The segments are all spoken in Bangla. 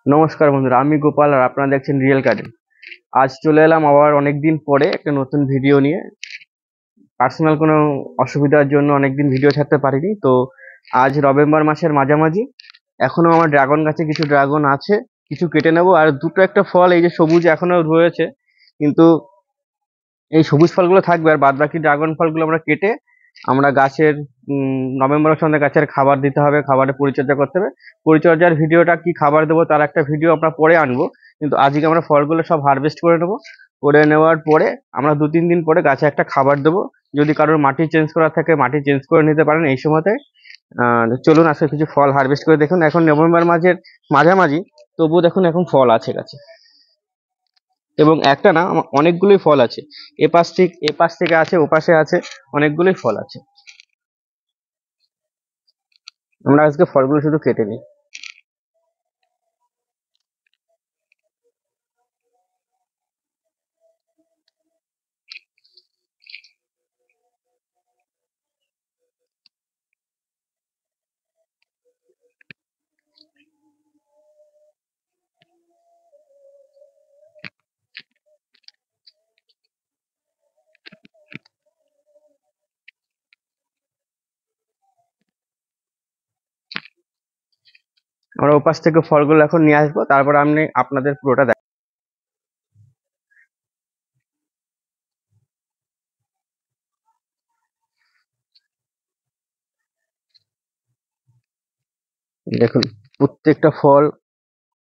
নমস্কার বন্ধুরা, আমি গোপাল আর আপনারা দেখছেন রিয়েল গার্ডেন। আজ চলে এলাম আবার অনেকদিন পরে একটা নতুন ভিডিও নিয়ে। পার্সোনাল কোনো অসুবিধার জন্য অনেকদিন ভিডিও ছাড়তে পারিনি, তো আজ নভেম্বর মাসের মাঝামাঝি। এখনো আমার ড্রাগন গাছে কিছু ড্রাগন আছে, কিছু কেটে নেবো। আর দুটো একটা ফল এই যে সবুজ এখনো রয়েছে, কিন্তু এই সবুজ ফলগুলো থাকবে, আর বাদ বাকি ড্রাগন ফলগুলো আমরা কেটে আমরা গাছের নভেম্বরের সঙ্গে গাছের খাবার দিতে হবে, খাবারের পরিচর্যা করতে হবে। পরিচর্যার ভিডিওটা কি খাবার দেবো তার একটা ভিডিও আমরা পরে আনবো, কিন্তু আজকে আমরা ফলগুলো সব হারভেস্ট করে নেবো। করে নেওয়ার পরে আমরা 2-3 দিন পরে গাছে একটা খাবার দেবো। যদি কারোর মাটি চেঞ্জ করার থাকে মাটি চেঞ্জ করে নিতে পারেন এই সময়তে। চলুন আজকে কিছু ফল হারভেস্ট করে দেখুন। এখন নভেম্বর মাসের মাঝামাঝি, তবুও দেখুন এখন ফল আছে গাছে, এবং একটা না অনেকগুলোই ফল আছে। এপাশ থেকে আছে, ওপাশে আছে, অনেকগুলোই ফল আছে। আমরা আজকে ফলগুলো শুধু কেটে নিই। আমরা ওপাশ থেকে ফলগুলো এখন নিয়ে আসবো, তারপর আমি আপনাদের পুরোটা দেখ। দেখুন, প্রত্যেকটা ফল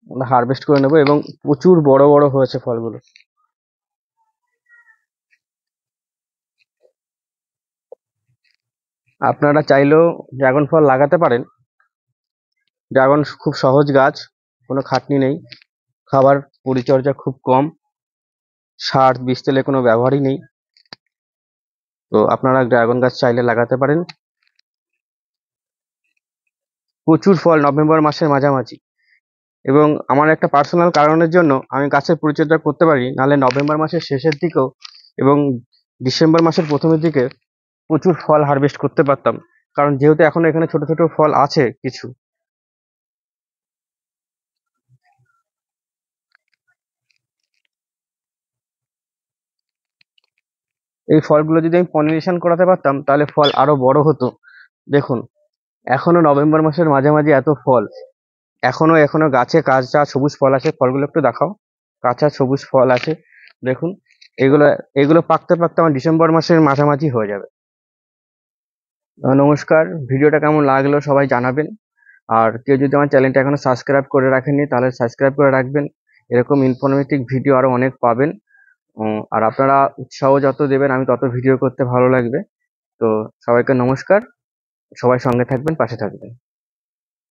আমরা হারভেস্ট করে নেবো, এবং প্রচুর বড় বড় হয়েছে ফলগুলো। আপনারা চাইলেও ড্রাগন ফল লাগাতে পারেন। ড্রাগন খুব সহজ গাছ, কোনো খাটনি নেই, খাবার পরিচর্যা খুব কম, সার বীজ তেলের কোনো ব্যবহারই নেই। তো আপনারা ড্রাগন গাছ চাইলে লাগাতে পারেন। প্রচুর ফল নভেম্বর মাসের মাঝামাঝি, এবং আমার একটা পার্সোনাল কারণের জন্য আমি গাছের পরিচর্যা করতে পারি, নাহলে নভেম্বর মাসের শেষের দিকেও এবং ডিসেম্বর মাসের প্রথমের দিকে প্রচুর ফল হারভেস্ট করতে পারতাম। কারণ যেহেতু এখনো এখানে ছোট ছোট ফল আছে কিছু। এই ফলগুলো যদি আমি পলিনেশন করাতে পারতাম তাহলে ফল আরো বড় হতো। দেখুন, এখনো নভেম্বর মাসের মাঝামাঝি এত ফল, এখনো এখনো গাছে কাঁচা সবুজ ফল আছে। ফলগুলো একটু দেখাও, কাঁচা সবুজ ফল আছে। দেখুন, এগুলো এগুলো পাকতে পাকতে আমার ডিসেম্বর মাসের মাঝামাঝি হয়ে যাবে। নমস্কার, ভিডিওটা কেমন লাগলো সবাই জানাবেন। আর কেউ যদি আমার চ্যানেলটা এখনো সাবস্ক্রাইব করে রাখেননি তাহলে সাবস্ক্রাইব করে রাখবেন। এরকম ইনফরমেটিভ ভিডিও আরো অনেক পাবেন। আর আপনারা উৎসাহ যত দেবেন আমি তত ভিডিও করতে ভালো লাগবে। তো সবাইকে নমস্কার, সবাই সঙ্গে থাকবেন, পাশে থাকবেন।